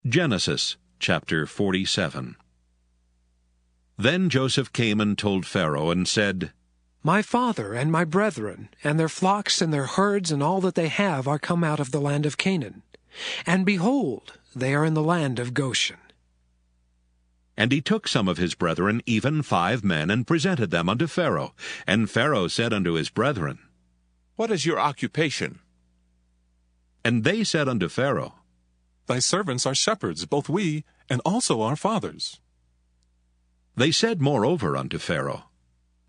Genesis chapter 47. Then Joseph came and told Pharaoh and said, My father and my brethren, and their flocks and their herds and all that they have are come out of the land of Canaan. And behold, they are in the land of Goshen. And he took some of his brethren, even 5 men, and presented them unto Pharaoh. And Pharaoh said unto his brethren, What is your occupation? And they said unto Pharaoh, Thy servants are shepherds, both we, and also our fathers. They said moreover unto Pharaoh,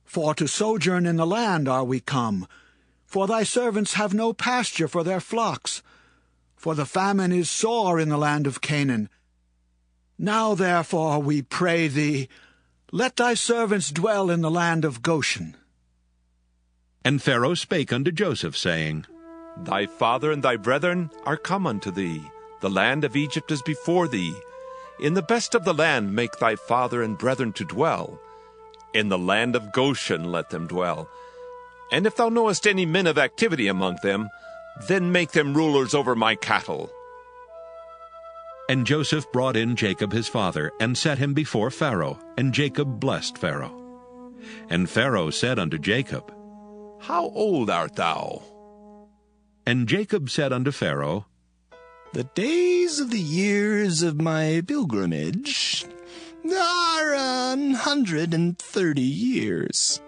For to sojourn in the land are we come. For thy servants have no pasture for their flocks. For the famine is sore in the land of Canaan. Now therefore, we pray thee, let thy servants dwell in the land of Goshen. And Pharaoh spake unto Joseph, saying, Thy father and thy brethren are come unto thee. The land of Egypt is before thee. In the best of the land make thy father and brethren to dwell. In the land of Goshen let them dwell. And if thou knowest any men of activity among them, then make them rulers over my cattle. And Joseph brought in Jacob his father, and set him before Pharaoh, and Jacob blessed Pharaoh. And Pharaoh said unto Jacob, How old art thou? And Jacob said unto Pharaoh, The days of the years of my pilgrimage are 130 years.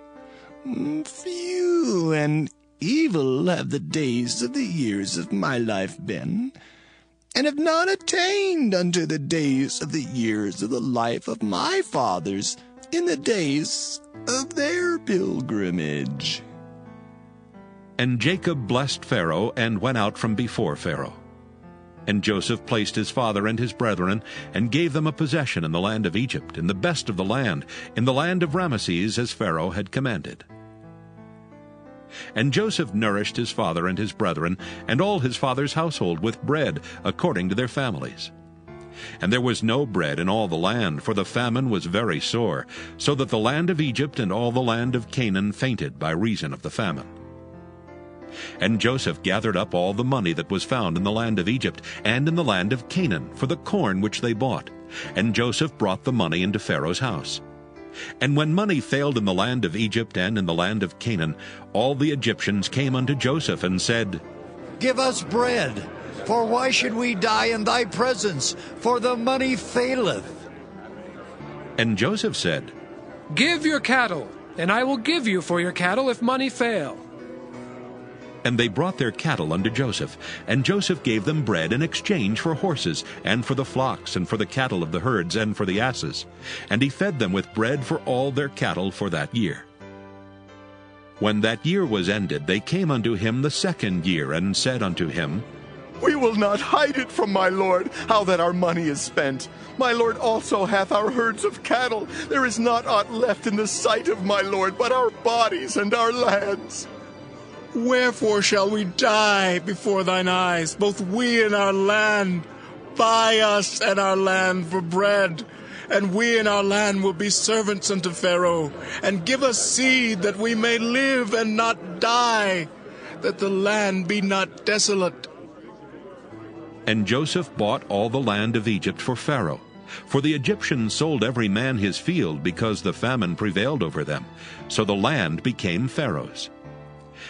Few and evil have the days of the years of my life been, and have not attained unto the days of the years of the life of my fathers in the days of their pilgrimage. And Jacob blessed Pharaoh, and went out from before Pharaoh. And Joseph placed his father and his brethren, and gave them a possession in the land of Egypt, in the best of the land, in the land of Ramesses, as Pharaoh had commanded. And Joseph nourished his father and his brethren, and all his father's household, with bread, according to their families. And there was no bread in all the land, for the famine was very sore, so that the land of Egypt and all the land of Canaan fainted by reason of the famine. And Joseph gathered up all the money that was found in the land of Egypt and in the land of Canaan for the corn which they bought. And Joseph brought the money into Pharaoh's house. And when money failed in the land of Egypt and in the land of Canaan, all the Egyptians came unto Joseph and said, Give us bread, for why should we die in thy presence? For the money faileth. And Joseph said, Give your cattle, and I will give you for your cattle if money fail. And they brought their cattle unto Joseph, and Joseph gave them bread in exchange for horses, and for the flocks, and for the cattle of the herds, and for the asses. And he fed them with bread for all their cattle for that year. When that year was ended, they came unto him the 2nd year, and said unto him, We will not hide it from my lord, how that our money is spent. My lord also hath our herds of cattle. There is not aught left in the sight of my lord, but our bodies and our lands. Wherefore shall we die before thine eyes, both we and our land? Buy us and our land for bread, and we and our land will be servants unto Pharaoh. And give us seed, that we may live and not die, that the land be not desolate. And Joseph bought all the land of Egypt for Pharaoh. For the Egyptians sold every man his field, because the famine prevailed over them. So the land became Pharaoh's.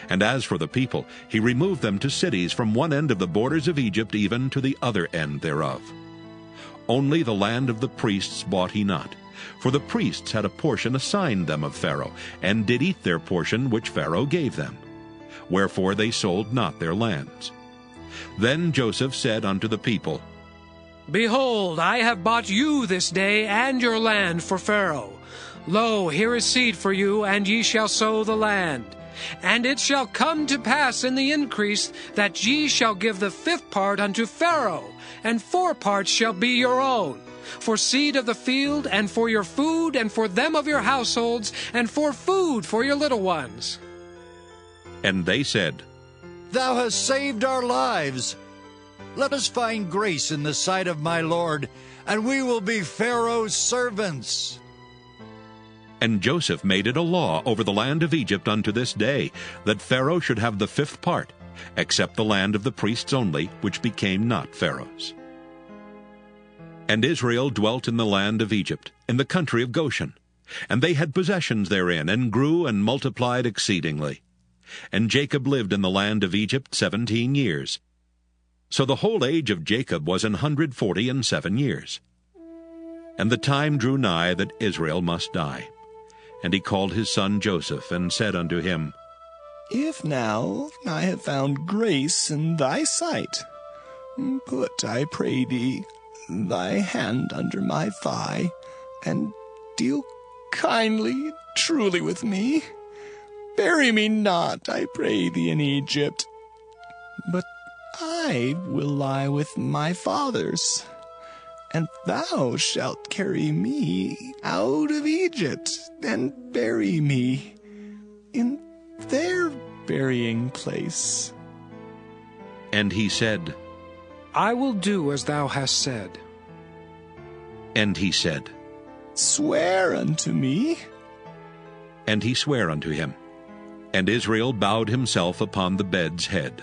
And as for the people, he removed them to cities from one end of the borders of Egypt even to the other end thereof. Only the land of the priests bought he not, for the priests had a portion assigned them of Pharaoh, and did eat their portion which Pharaoh gave them. Wherefore they sold not their lands. Then Joseph said unto the people, Behold, I have bought you this day and your land for Pharaoh. Lo, here is seed for you, and ye shall sow the land. And it shall come to pass in the increase that ye shall give the 5th part unto Pharaoh, and 4 parts shall be your own, for seed of the field, and for your food, and for them of your households, and for food for your little ones. And they said, Thou hast saved our lives. Let us find grace in the sight of my lord, and we will be Pharaoh's servants. And Joseph made it a law over the land of Egypt unto this day, that Pharaoh should have the 5th part, except the land of the priests only, which became not Pharaoh's. And Israel dwelt in the land of Egypt, in the country of Goshen. And they had possessions therein, and grew and multiplied exceedingly. And Jacob lived in the land of Egypt 17 years. So the whole age of Jacob was 147 years. And the time drew nigh that Israel must die. And he called his son Joseph, and said unto him, If now I have found grace in thy sight, put, I pray thee, thy hand under my thigh, and deal kindly, truly with me. Bury me not, I pray thee, in Egypt, but I will lie with my fathers, and thou shalt carry me out of Egypt, and bury me in their burying place. And he said, I will do as thou hast said. And he said, Swear unto me. And he sware unto him. And Israel bowed himself upon the bed's head.